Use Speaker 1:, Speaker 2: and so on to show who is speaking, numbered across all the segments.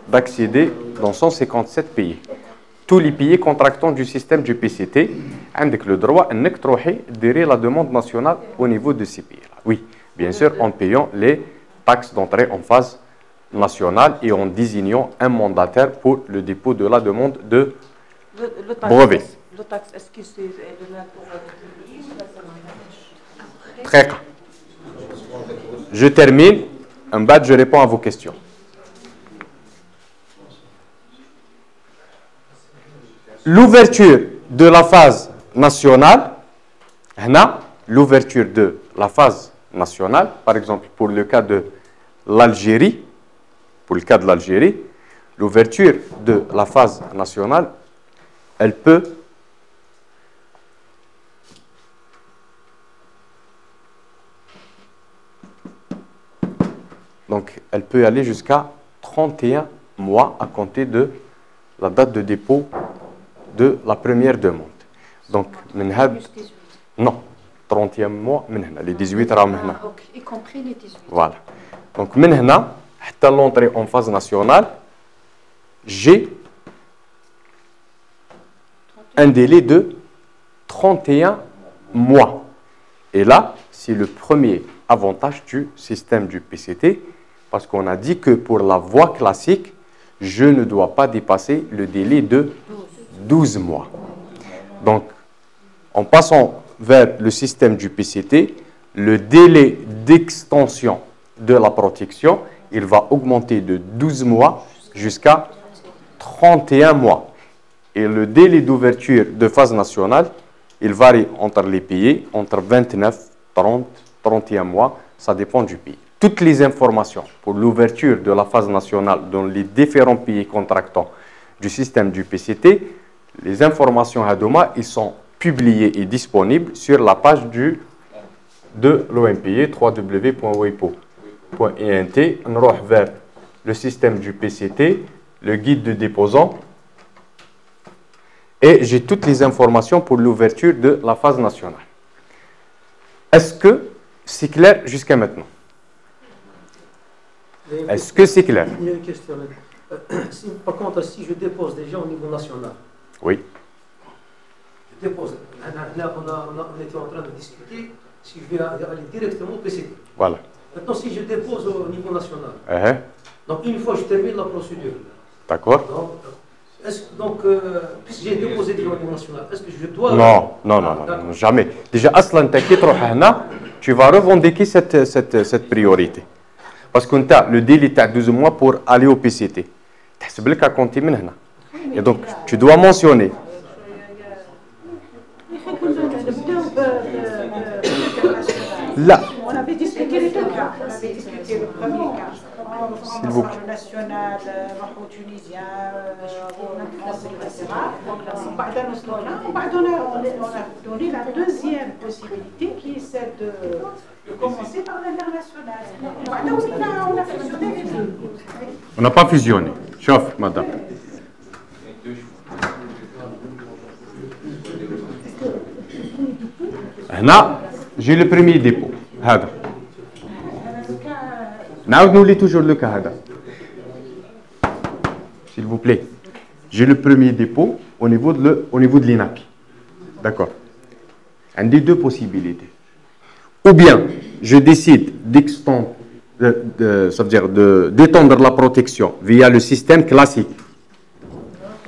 Speaker 1: d'accéder dans 157 pays. Tous les pays contractants du système du PCT ont le droit de la demande nationale au niveau de ces pays. Oui, bien sûr, en payant les taxes d'entrée en phase nationale et en désignant un mandataire pour le dépôt de la demande de brevet.
Speaker 2: Le taxe, est-ce que c'est de l'impôt public?
Speaker 1: Très bien. Je termine. En bas, je réponds à vos questions. L'ouverture de la phase nationale, l'ouverture de la phase nationale, par exemple pour le cas de l'Algérie, l'ouverture de la phase nationale, elle peut aller jusqu'à 31 mois à compter de la date de dépôt de la première demande. Donc, non, 30e mois, les 18
Speaker 2: y compris les 18.
Speaker 1: Voilà. Donc, maintenant, à l'entrée en phase nationale, j'ai un délai de 31 mois. Et là, c'est le premier avantage du système du PCT, parce qu'on a dit que pour la voie classique, je ne dois pas dépasser le délai de 12 mois. Donc, en passant vers le système du PCT, le délai d'extension de la protection, il va augmenter de 12 mois jusqu'à 31 mois. Et le délai d'ouverture de phase nationale, il varie entre les pays, entre 29, 30, 31 mois, ça dépend du pays. Toutes les informations pour l'ouverture de la phase nationale dans les différents pays contractants du système du PCT, les informations à Doma, ils sont publiées et disponibles sur la page de l'OMPI, www.wipo.int. On va vers le système du PCT, le guide de déposant, et j'ai toutes les informations pour l'ouverture de la phase nationale. Est-ce que c'est clair jusqu'à maintenant? Est-ce que c'est clair?
Speaker 3: Il y a une question. Par contre, si je dépose déjà au niveau national.
Speaker 1: Oui.
Speaker 3: Je dépose. Là, on était en train de discuter si je vais aller directement au PCT.
Speaker 1: Voilà.
Speaker 3: Maintenant, si je dépose au niveau national,
Speaker 1: donc
Speaker 3: une fois que je termine la procédure.
Speaker 1: D'accord.
Speaker 3: Donc, puisque j'ai déposé déjà au niveau national, est-ce que je dois...
Speaker 1: Non, jamais. Déjà, Aslan, tu vas revendiquer cette priorité. Parce qu'on a le délai de 12 mois pour aller au PCT. Et donc, tu dois mentionner. Là.
Speaker 2: On avait discuté les deux cas. On avait discuté le premier cas.
Speaker 1: S'il vous plaît.
Speaker 2: National, tunisien, français, etc. On a donné la deuxième possibilité qui est celle de commencer par l'international. On a fusionné les deux.
Speaker 1: On n'a pas fusionné. Chauffe, madame. Là, j'ai le premier dépôt. Nous toujours le cas. S'il vous plaît. J'ai le premier dépôt au niveau de l'INAPI. D'accord. Il y a deux possibilités. Ou bien, je décide d'extendre, ça veut dire d'étendre la protection via le système classique.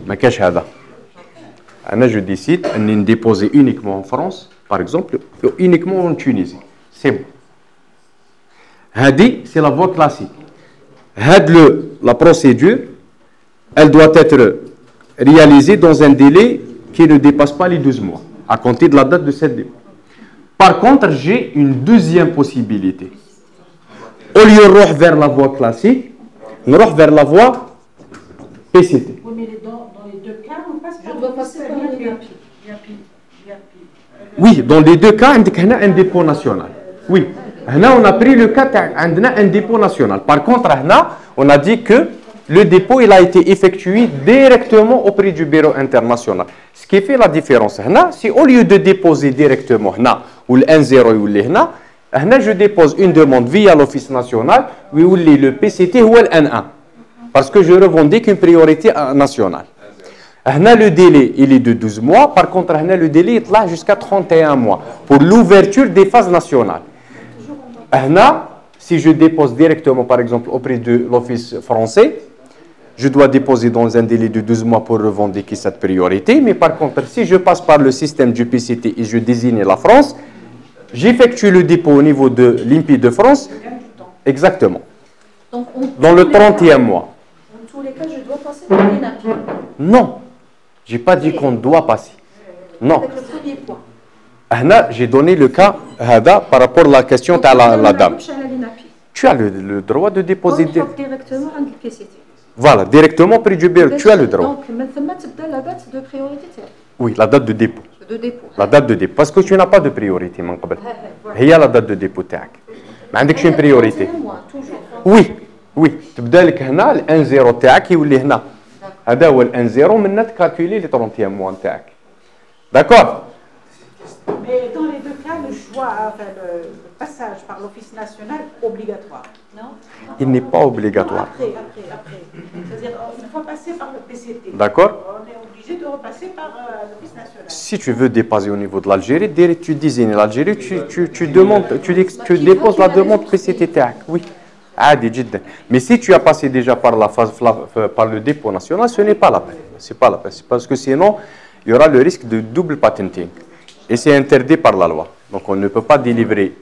Speaker 1: Je décide de déposer uniquement en France, par exemple, ou uniquement en Tunisie. C'est bon. C'est la voie classique. La procédure, elle doit être réalisée dans un délai qui ne dépasse pas les 12 mois, à compter de la date de cette dépôt. Par contre, j'ai une deuxième possibilité. Au lieu de vers la voie classique, on va vers la voie PCT.
Speaker 2: Oui, mais dans les deux cas, on passe par le PCT.
Speaker 1: Oui, dans les deux cas, on a un dépôt national. Oui. On a pris le cas, on a un dépôt national. Par contre, on a dit que le dépôt il a été effectué directement auprès du bureau international. Ce qui fait la différence, si au lieu de déposer directement ou le 1-0 ou le je dépose une demande via l'Office national, où le PCT ou le N1. Parce que je revendique une priorité nationale. Le délai il est de 12 mois, par contre le délai est là jusqu'à 31 mois pour l'ouverture des phases nationales. Si je dépose directement par exemple auprès de l'Office français, je dois déposer dans un délai de 12 mois pour revendiquer cette priorité. Mais par contre, si je passe par le système du PCT et je désigne la France, j'effectue le dépôt au niveau de l'INPI de France. Exactement.
Speaker 4: Donc,
Speaker 1: dans le 30e mois.
Speaker 4: En tous les cas, je dois passer par l'INAPI.
Speaker 1: Non. Je n'ai pas dit qu'on doit passer. Non.
Speaker 4: Avec le premier point.
Speaker 1: J'ai donné le cas par rapport à la question de la dame. Tu as le droit de déposer
Speaker 4: directement dans le PCT.
Speaker 1: Voilà, directement auprès du bureau, tu as le droit.
Speaker 4: Donc, maintenant, tu as la date de priorité.
Speaker 1: Oui, la date de dépôt. La date de dépôt. Parce que tu n'as pas de priorité, mon قبل. Il y a la date de dépôt تاعك. ما عندكش une priorité. Oui, oui. تبدا لك هنا ال 1-0 تاعك يولي هنا. هذا هو ال 1-0 من تكالكولي لي 30e mois تاعك. D'accord?
Speaker 2: Mais dans les deux cas, le choix, enfin, le passage par l'Office national obligatoire, non?
Speaker 1: Il n'est pas obligatoire.
Speaker 2: Non, après. C'est-à-dire, une fois passé par le PCT,
Speaker 1: d'accord?
Speaker 2: On est obligé de repasser par l'Office national.
Speaker 1: Si tu veux dépasser au niveau de l'Algérie, tu désignes l'Algérie, tu déposes la demande PCT TAC. Oui. Mais si tu as passé déjà par la phase par le dépôt national, ce n'est pas la peine. C'est pas la peine. Parce que sinon, il y aura le risque de double patenting. Et c'est interdit par la loi. Donc on ne peut pas délivrer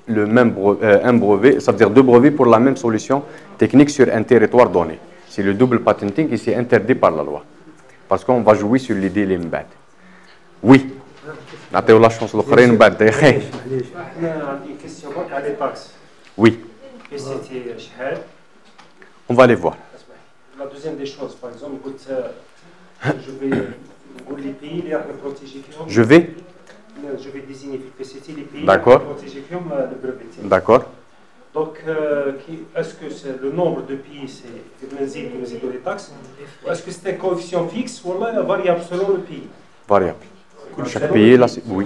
Speaker 1: le même un brevet, c'est-à-dire deux brevets pour la même solution technique sur un territoire donné. C'est le double patenting et c'est interdit par la loi. Parce qu'on va jouer sur les délais mbad. Oui. نعطيو la chance l'autre mbad.
Speaker 5: une question على les taxes.
Speaker 1: Oui. On va les voir.
Speaker 5: La deuxième des choses, par exemple, je vais les pays les protéger.
Speaker 1: Je vais
Speaker 5: désigner le PCT les pays
Speaker 1: d'accord.
Speaker 5: Protéger le brevet.
Speaker 1: D'accord.
Speaker 5: Donc, est-ce que le nombre de pays, c'est les taxes, ou est-ce que c'est un coefficient fixe ou là, variable selon le pays?
Speaker 1: Variable. Chaque pays, là, oui.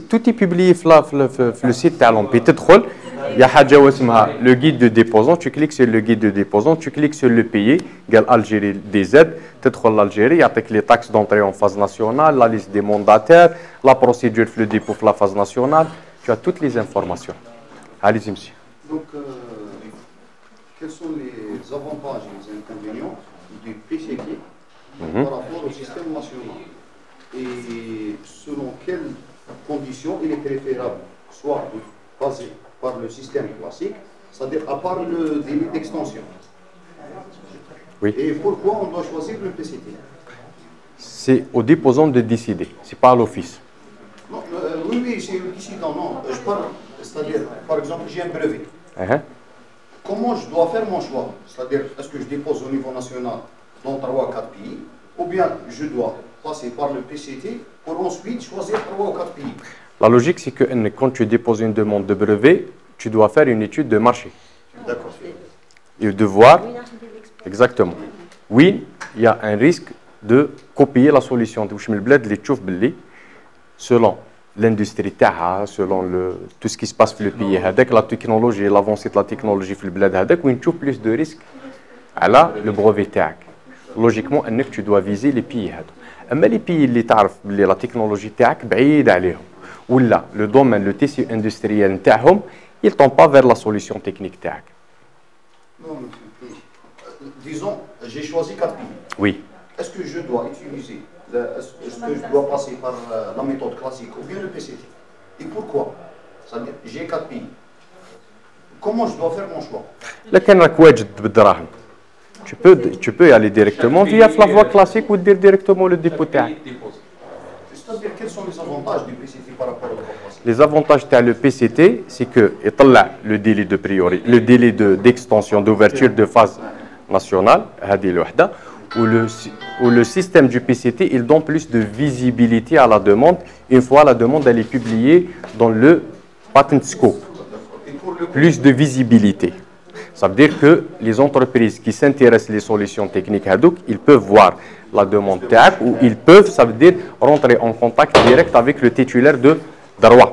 Speaker 1: Tout est publié sur le site de l'OMPI. Il y a le guide de déposant, tu cliques sur le guide de déposant, tu cliques sur le pays, Algérie des aides, tu trouves l'Algérie, il y a les taxes d'entrée en phase nationale, la liste des mandataires, la procédure de dépôt pour la phase nationale, tu as toutes les informations. Allez-y, monsieur.
Speaker 6: Donc, quels sont les avantages et les inconvénients du PCT par rapport au système national? Et selon quelles conditions il est préférable, soit de passer par le système classique, c'est-à-dire à part le délai d'extension.
Speaker 1: Oui.
Speaker 6: Et pourquoi on doit choisir le PCT?
Speaker 1: C'est au déposant de décider, c'est pas à l'office.
Speaker 6: Non, oui, c'est le décidant, non. Je parle, c'est-à-dire, par exemple, j'ai un brevet. Comment je dois faire mon choix? C'est-à-dire, est-ce que je dépose au niveau national dans 3 ou 4 pays, ou bien je dois passer par le PCT pour ensuite choisir 3 ou 4 pays?
Speaker 1: La logique, c'est que quand tu déposes une demande de brevet, tu dois faire une étude de marché.
Speaker 6: D'accord.
Speaker 1: Et de voir, exactement. Oui, il y a un risque de copier la solution de selon l'industrie, selon tout ce qui se passe dans le pays, avec la technologie, l'avancée de la technologie dans le bled, avec où tu as plus de risques à le brevet. Logiquement, tu dois viser les pays. Mais les pays qui savent la technologie تاعك بعيد عليهم ولا le domaine, le tissu industriel نتاعهم, ils tombent pas vers la solution technique تاعك.
Speaker 6: Non, disons, j'ai choisi 4 pays.
Speaker 1: Oui.
Speaker 6: Est-ce que je dois utiliser, est-ce que je dois passer par la méthode classique ou bien le PCT? Et pourquoi? C'est-à-dire, j'ai 4 pays. Comment je dois faire mon choix?
Speaker 1: لكن راك واجد بالدراهم. Tu peux y aller directement via la voie classique ou dire directement le dépôt تاعك.
Speaker 6: C'est-à-dire, quels sont les avantages du PCT par rapport au droit classique?
Speaker 1: Les avantages de le PCT, c'est que le délai de priorité, le délai d'extension, d'ouverture de phase nationale, où le système du PCT, il donne plus de visibilité à la demande une fois la demande elle est publiée dans le patent scope. plus de visibilité. Ça veut dire que les entreprises qui s'intéressent aux solutions techniques Hadouk, ils peuvent voir la demande TAC ou ils peuvent, ça veut dire, rentrer en contact direct avec le titulaire de droit.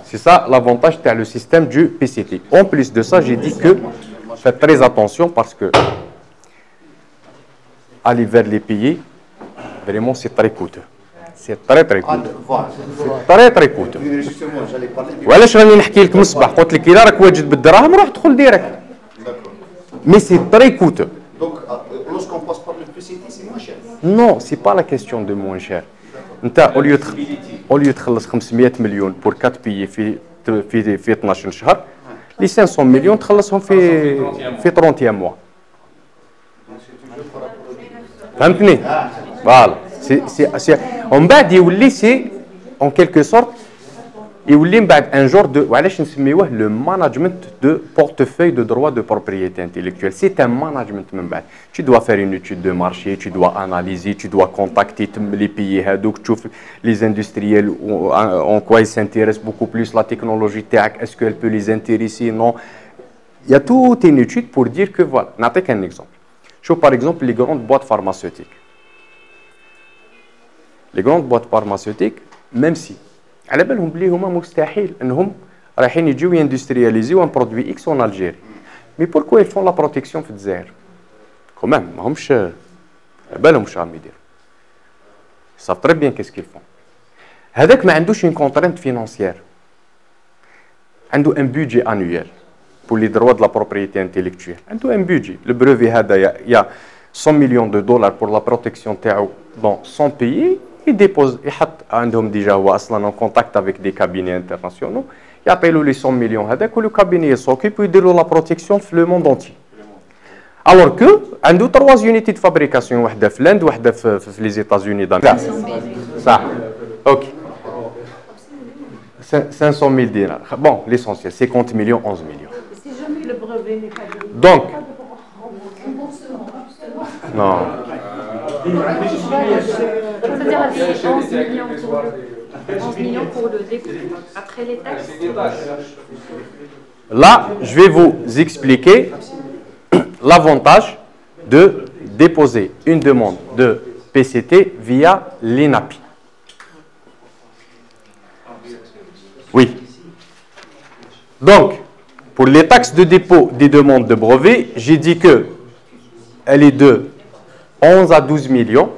Speaker 1: C'est ça l'avantage du système du PCT. En plus de ça, j'ai dit que faites très attention parce que aller vers les pays, vraiment c'est très coûteux. C'est très coûteux. C'est très coûteux. وعلاش راني نحكي لك من الصباح قلت لك الا راك واجد بالدراهم روح دخل ديريكت. Mais c'est très coûteux.
Speaker 6: Donc, lorsqu'on passe par le PCT, c'est moins cher.
Speaker 1: Non, c'est pas la question de moins cher. انت au lieu تخلص 500 مليون pour 4 pays في 12 شهر les 500 مليون تخلصهم في 31 mois. فهمتني؟ Voilà. En بعد يولي c'est en quelque sorte يولي بعد un genre de وعلاش نسميوه le management de portefeuille de droit de propriété intellectuelle. C'est un management من بعد. Tu dois faire une étude de marché, tu dois analyser, tu dois contacter les pays هذوك تشوف les industriels en quoi ils s'intéressent beaucoup plus la technologie تاعك est-ce qu'elle peut les intéresser non. Il y a toute une étude pour dire que voilà. نعطيك un exemple. شوف par exemple les grandes boîtes pharmaceutiques. Les grandes boîtes pharmaceutiques même si على بالهم بلي هما مستحيل انهم رايحين يجيو يندسترياليزيو ان برودوي اكس اون الجيري مي بوركو ils font la protection في الجزائر كمان ماهمش على بالهم واش راهم يديروا صاف تري بيان كيس كيل فون هذاك ما عندوش اون كونترينت فينانسيير عنده ان بودجي انويل pour les droits de la propriété intellectuelle عنده ان بودجي le brevet هذا يا 100 millions de dollars pour la protection تاعو dans 100 pays. Il dépose, ils ont déjà en contact avec des cabinets internationaux. Ils appellent les 100 millions هذاك le cabinet s'occupe de la protection dans le monde entier. Alors que, il y a 3 unités de fabrication, une في l'Inde, une les États-Unis d'Amérique. Ça, ok. 500 000 dinars. Bon, l'essentiel, 50 millions, 11 millions.
Speaker 2: Si jamais le brevet n'est pas délivré,
Speaker 1: Donc, non.
Speaker 4: C'est-à-dire les 11 millions pour le dépôt. Après les taxes.
Speaker 1: Là, je vais vous expliquer l'avantage de déposer une demande de PCT via l'INAPI. Oui. Donc, pour les taxes de dépôt des demandes de brevets, j'ai dit que elle est de 11 à 12 millions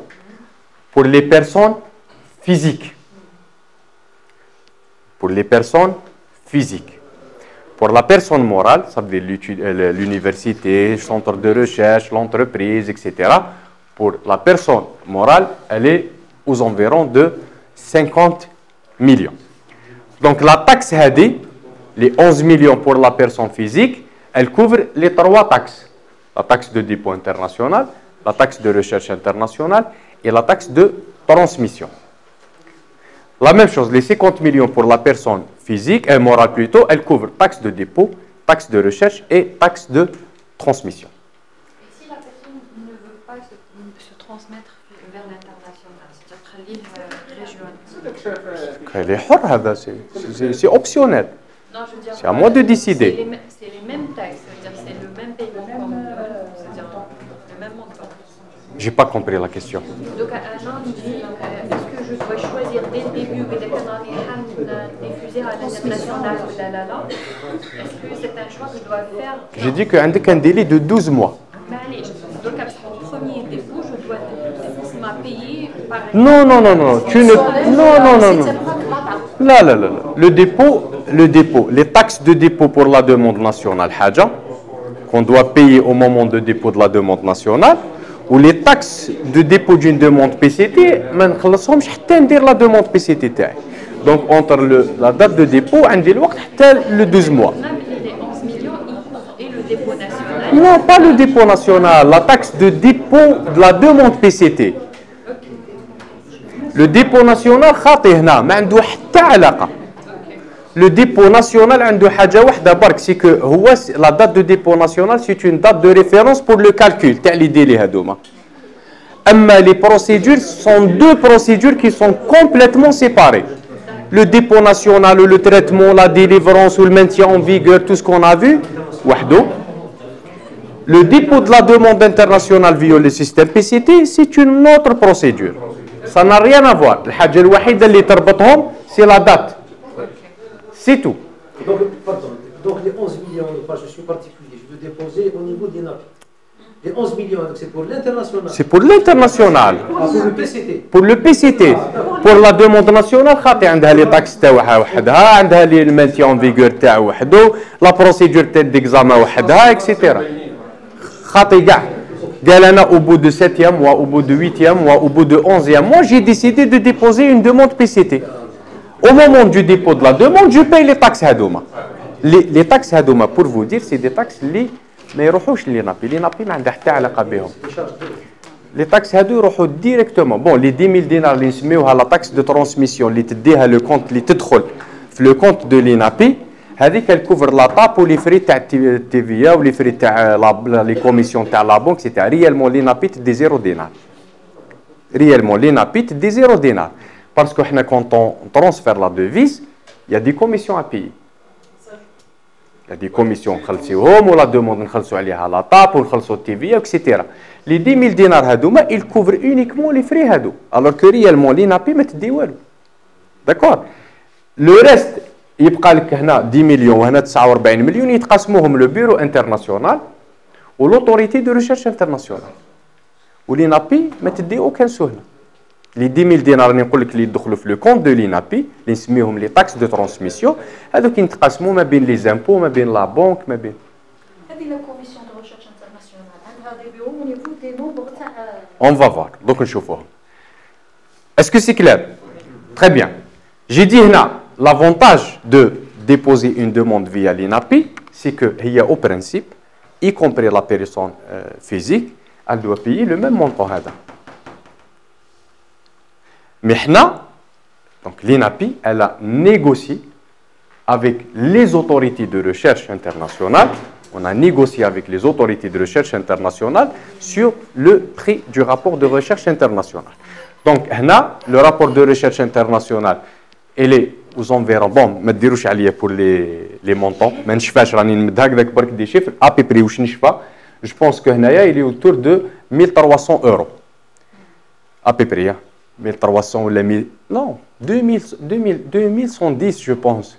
Speaker 1: pour les personnes physiques. Pour les personnes physiques. Pour la personne morale, ça veut dire l'université, le centre de recherche, l'entreprise, etc. Pour la personne morale, elle est aux environs de 50 millions. Donc la taxe HADI, les 11 millions pour la personne physique, elle couvre les 3 taxes. La taxe de dépôt international, la taxe de recherche internationale et la taxe de transmission. La même chose, les 50 millions pour la personne physique, et morale plutôt, elle couvre taxe de dépôt, taxe de recherche et taxe de transmission.
Speaker 4: Et si la personne ne veut pas se transmettre vers l'international, c'est-à-dire
Speaker 1: c'est optionnel. C'est à moi de décider.
Speaker 4: C'est les mêmes taxes, c'est-à-dire c'est le même paiement comme c'est-à-dire le même montant.
Speaker 1: J'ai pas compris la question.
Speaker 4: Donc un an dit est-ce que je dois choisir dès le début diffuser à l'international est-ce que c'est un choix que je dois faire?
Speaker 1: J'ai dit qu'il y a un délai de 12 mois.
Speaker 4: Donc au premier dépôt, je dois payer par
Speaker 1: Non, non, non, non. Tu ne... Non, non, non, non. Là, là, là. Le dépôt, les taxes de dépôt pour la demande nationale, qu'on doit payer au moment de dépôt de la demande nationale, ou les taxes de dépôt d'une demande PCT, ما نخلصهمش حتى ندير la demande PCT تاعي. Donc entre la date de dépôt عندي الوقت حتى le 12 mois.
Speaker 4: Même les 11 millions et le dépôt national.
Speaker 1: Non, pas le dépôt national, la taxe de dépôt de la demande PCT. Le dépôt national خاطي هنا ما عنده حتى علاقة. Le dépôt national عنده حاجة واحدة برك c'est que هو la date de dépôt national c'est une date de référence pour le calcul تاع les délais هذوما. أما les procédures sont 2 procédures qui sont complètement séparées. le dépôt national, le traitement, la délivrance ou le maintien en vigueur, tout ce qu'on a vu, wahdo. Le dépôt de la demande internationale via le système PCT, c'est une autre procédure. Ça n'a rien à voir. الحاجة الوحيدة اللي تربطهم, c'est la date. C'est tout.
Speaker 3: Donc, pardon, donc les 11 millions, je suis particulier, je veux déposer au niveau de l'INAPI. Les 11 millions, donc c'est pour l'international.
Speaker 1: C'est pour l'international.
Speaker 3: Ah, pour le PCT.
Speaker 1: Pour le PCT. Pour la demande nationale, خاطي عندها les taxes تاعها وحدها, عندها les maintien en vigueur تاعو وحده, la procédure d'examen وحدها, etc. خاطي كاع قال انا au bout de 7e mois, au bout de 8e mois, au bout de 11e mois, j'ai décidé de déposer une demande PCT. Au moment du dépôt de la demande, je paye les taxes هذوما. Les taxes هذوما, pour vous dire, c'est des taxes اللي ما يروحوش لينابي. لينابي ما عندها حتى علاقه بهم. Les taxes هادو يروحوا directement. Bon, les 10 000 دينار اللي نسميوها la taxe de transmission اللي تديها le compte اللي تدخل في le compte de l'INAPI, هذيك elle couvre la tape ou les frais تاع TVA ou les frais تاع les commissions تاع la banque, etc. Réellement l'INAPI تدي 0 دينار. Réellement l'INAPI تدي 0 دينار. Parce que quand on transfère la devise, il y a des commissions à payer. Il y a des commissions نخلصوهم ولا demande نخلصوا عليها la tape ونخلصوا TVA, etc. Les 10 000 دينار هذوما, ils couvrent uniquement les frais هذو. Alors que réellement l'INAPI ما تدي والو. D'accord. Le reste يبقى لك هنا 10 مليون وهنا 49 مليون يتقاسموهم لو بيرو انترناسيونال ولوتوريتي دو ريشيرش انترناسيونال. ولينابي ما تدي اوكان سهله. لي 10 000 دينار اللي نقول لك اللي يدخلوا في لو كونت دو لينابي اللي نسميهم لي تاكس دو ترانسميسيون, هذوك يتقاسموا ما بين لي زامبو, ما بين لا بانك, ما بين
Speaker 4: هذه لا كوميسيون دو ريشيرش انترناسيونال عندها دي بيرو au niveau des nombres تاع.
Speaker 1: On va voir. Donc نشوفوهم. Est-ce que c'est clair? Très bien. J'ai dit هنا l'avantage de déposer une demande via l'INAPI, c'est que au principe, y compris la personne physique, elle doit payer le même montant. Mais donc l'INAPI, elle a négocié avec les autorités de recherche internationales, on a négocié avec les autorités de recherche internationales sur le prix du rapport de recherche internationale. Donc le rapport de recherche internationale, il est aux environs, bon, ما تديروش عليا pour les montants, ما نشفاش راني نمد هكذاك برك دي شيفر à peu près واش نشفى. Je pense que هنايا il est autour de 1300 euros. À peu près, 1300 ولا 1000, non, 2110 je pense.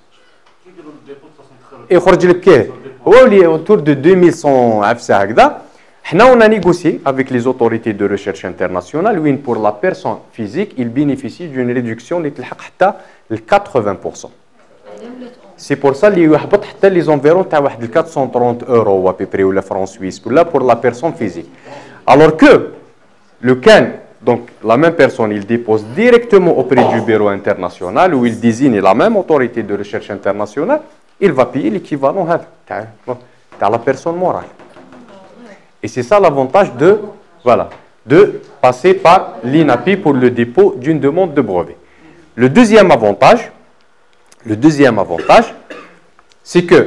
Speaker 1: يخرج لك كيه هو اللي autour de 2100 عفسه هكذا. حنا on a négocié avec les autorités de recherche internationale, où pour la personne physique, il bénéficie d'une réduction اللي تلحق حتى ل 80%. C'est pour ça اللي يهبط حتى les environs تاع واحد 430 euros à peu près ولا francs suisses là pour la personne physique. Alors que le CAN, donc la même personne, il dépose directement auprès du bureau international où il désigne la même autorité de recherche internationale, il va payer l'équivalent à la personne morale. Et c'est ça l'avantage de, voilà, de passer par l'INAPI pour le dépôt d'une demande de brevet. Le deuxième avantage, c'est que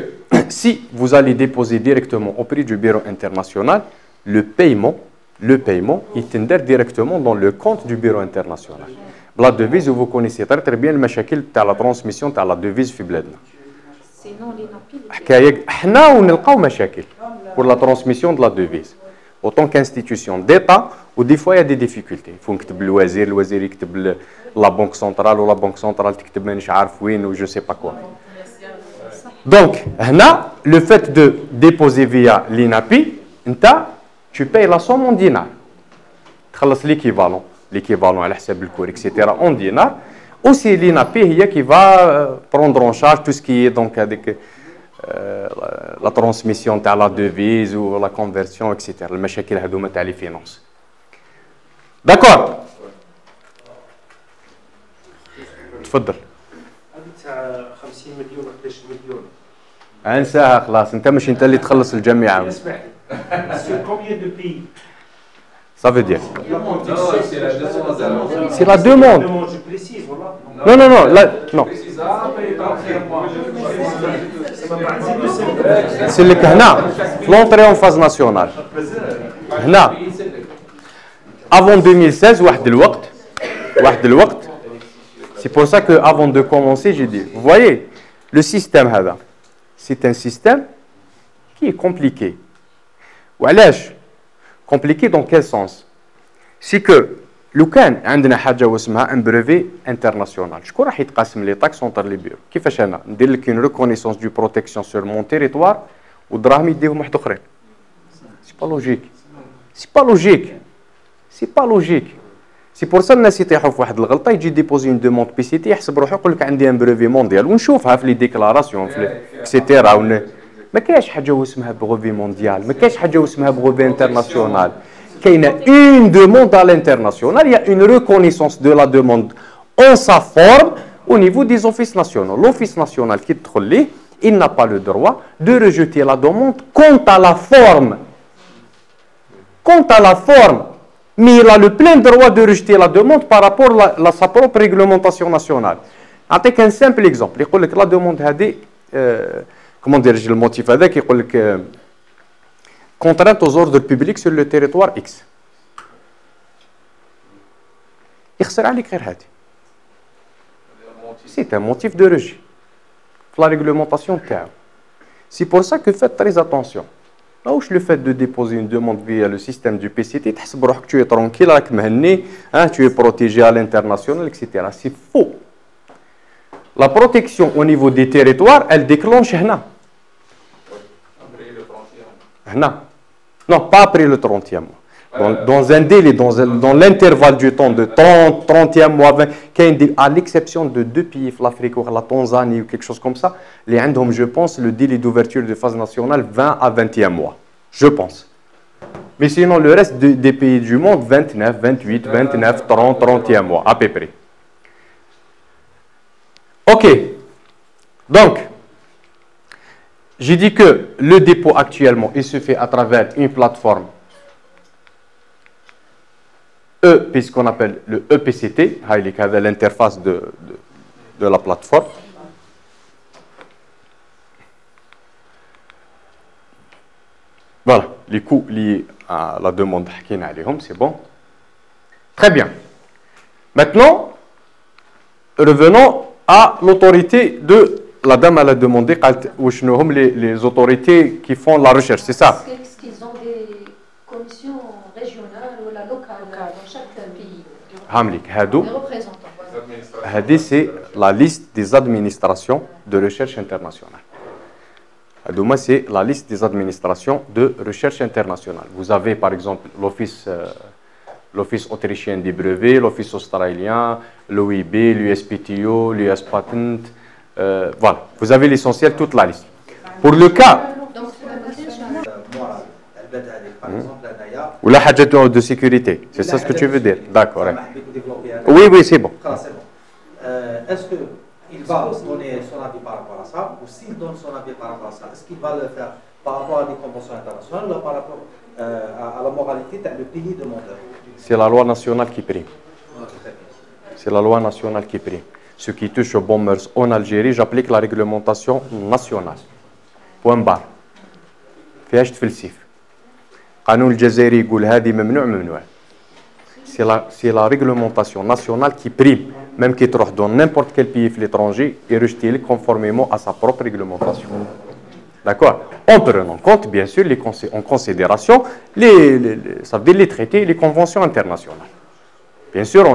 Speaker 1: si vous allez déposer directement auprès du bureau international, le paiement, il tendait directement dans le compte du bureau international. La devise, vous connaissez très bien le machakil de la transmission de la devise في بلادنا.
Speaker 4: Sinon l'INAPI.
Speaker 1: حكاية احنا ونلقاو مشاكل pour la transmission de la devise. Autant qu'institution d'État, ou des fois il y a des difficultés. Il faut نكتب الوزير يكتب la banque centrale, ou la banque centrale تكتب مانيش عارف وين, ou je sais pas quoi. Donc, هنا, le fait de déposer via l'INAPI, tu payes la somme en dinars. تخلص l'équivalent à حساب الكور, etc. en dinars. Aussi l'INAPI qui va prendre en charge tout ce qui est donc avec la transmission de la devise ou la conversion, etc. المشاكل هذوما تاع les finances. D'accord. تفضل.
Speaker 5: تاع 50 مليون و 11 مليون.
Speaker 1: انساها خلاص, انت مش انت اللي تخلص الجميع.
Speaker 5: اسمح لي. Sur combien de pays?
Speaker 1: Ça veut dire.
Speaker 5: C'est
Speaker 1: la demande.
Speaker 5: Je précise, voilà.
Speaker 1: Non. C'est le cas. L'entrée en phase nationale. Avant 2016, واحد الوقت C'est pour ça qu'avant de commencer, j'ai dit, vous voyez, le système, c'est un système qui est compliqué. وعلاش compliqué dans quel sens? C'est que لو كان عندنا حاجه واسمها ان بريفي انترناسيونال، شكون راح يتقاسم لي طاكس اونتر لي بيرو؟ كيفاش انا ندير لك اون ريكونيسونس دو بروتيكسيون سور مون تيريتوار والدراهم يديهم واحد اخرين؟ سي با لوجيك، سي با لوجيك، سي با لوجيك. سي بور سا الناس يطيحوا في واحد الغلطه، يجي ديبوزي اون دوموند بي سي تي يحسب روحو يقول لك عندي ان بريفي مونديال، ونشوفها في لي ديكلاراسيون في اكسيتيرا. ما كاينش حاجه واسمها بروفي مونديال، ما كاينش حاجه واسمها بروفي انترناسيونال. Il y a une demande à l'international, il y a une reconnaissance de la demande en sa forme au niveau des offices nationaux. L'office national qui est il n'a pas le droit de rejeter la demande quant à la forme. Quant à la forme, mais il a le plein droit de rejeter la demande par rapport à sa propre réglementation nationale. Avec un simple exemple, il dit que la demande a des, comment dire, le motif avec, il dit que contrainte aux ordres publics sur le territoire X. C'est un motif de rejet. La réglementation TAO. C'est pour ça que faites très attention. Là où le fait de déposer une demande via le système du PCT, tu es tranquille, tu es protégé à l'international, etc. C'est faux. La protection au niveau des territoires, elle déclenche là. Non, pas après le 30e mois. Dans un délai, dans l'intervalle du temps de 30e mois, 20, à l'exception de 2 pays, l'Afrique ou la Tanzanie ou quelque chose comme ça, les Indes, je pense, le délai d'ouverture de phase nationale 20 à 21 mois. Je pense. Mais sinon, le reste des pays du monde, 29, 28, 29, 30, 30e mois, à peu près. Ok. Donc, j'ai dit que le dépôt actuellement, il se fait à travers une plateforme puisqu'on appelle le EPCT, l'interface de la plateforme. Voilà, les coûts liés à la demande, c'est bon. Très bien. Maintenant, revenons à l'autorité de la dame. Elle a demandé les autorités qui font la recherche, c'est ça?
Speaker 7: Est-ce qu'ils ont des commissions régionales ou locales dans chaque pays? Des représentants.
Speaker 1: C'est la liste des administrations de recherche internationale. C'est la liste des administrations de recherche internationale. Vous avez par exemple l'Office autrichien des brevets, l'Office australien, l'OIB, l'USPTO, l'US Patent. Voilà, vous avez l'essentiel, toute la liste. Pour le cas, ou la hadja de sécurité, c'est ça ce que tu veux dire? D'accord. Oui, c'est bon.
Speaker 3: Est-ce qu'il va donner son avis par rapport à ça, ou s'il donne son avis par rapport à ça, est-ce qu'il va le faire par rapport à des conventions internationales ou par rapport à la moralité du pays demandeur?
Speaker 1: C'est la loi nationale qui prime. C'est la loi nationale qui prime. Ce qui touche aux bonnes mœurs en Algérie, j'applique la réglementation nationale. Point barre. فيهاش تفلسف. قانون الجزائري يقول هذه ممنوع ممنوع. C'est la réglementation nationale qui prime. Même qui trouve dans n'importe quel pays de l'étranger et rejeté conformément à sa propre réglementation. D'accord? En prenant en compte, bien sûr, en considération ça veut dire les traités et les conventions internationales. Bien sûr,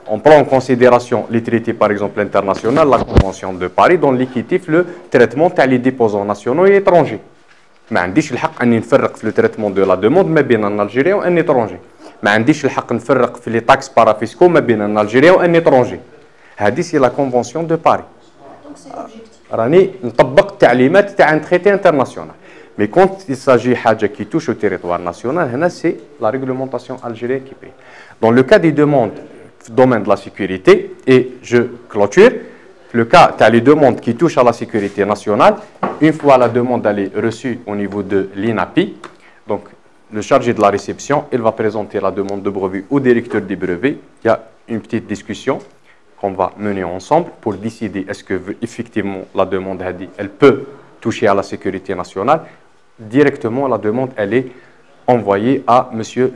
Speaker 1: on prend en considération les traités, par exemple, internationaux, la Convention de Paris, dont l'équitif le traitement des déposants nationaux et étrangers. ما عنديش الحق اني نفرق في التريتمون دو لا دوموند ما بين ان الجيريان وان اترونجي. ما عنديش الحق نفرق في لي تاكس بارافيسكو ما بين ان الجيريان وان اترونجي. هذه سي لا كونفونسيون دو باري. راني نطبق التعليمات تاع ان تريتي انترناسيونال. مي كونت يساجي حاجه كي توش او تيريتوار ناسيونال هنا سي لا ريغلومونطاسيون الجيريان كي بي. Dans le cas des demandes dans le domaine de la sécurité, et je clôture, le cas, tu as les demandes qui touchent à la sécurité nationale. Une fois la demande elle est reçue au niveau de l'INAPI, donc le chargé de la réception, il va présenter la demande de brevet au directeur des brevets. Il y a une petite discussion qu'on va mener ensemble pour décider est-ce que effectivement la demande elle peut toucher à la sécurité nationale. Directement, la demande elle est envoyée à monsieur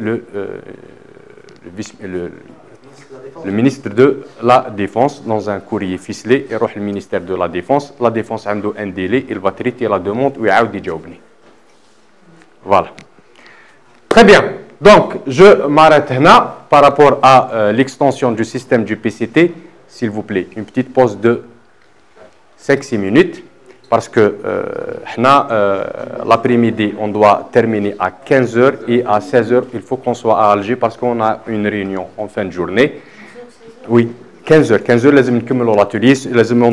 Speaker 1: Le ministre de la Défense, dans un courrier ficelé, il le ministère de la Défense. La Défense a un délai, il va traiter la demande ou il va. Voilà. Très bien. Donc, je m'arrête là par rapport à l'extension du système du PCT. S'il vous plaît, une petite pause de 5-6 minutes. Parce que l'après-midi, on doit terminer à 15h et à 16h, il faut qu'on soit à Alger parce qu'on a une réunion en fin de journée. Oui, 15h. 15h, les amis, comme l'atelier, les amis,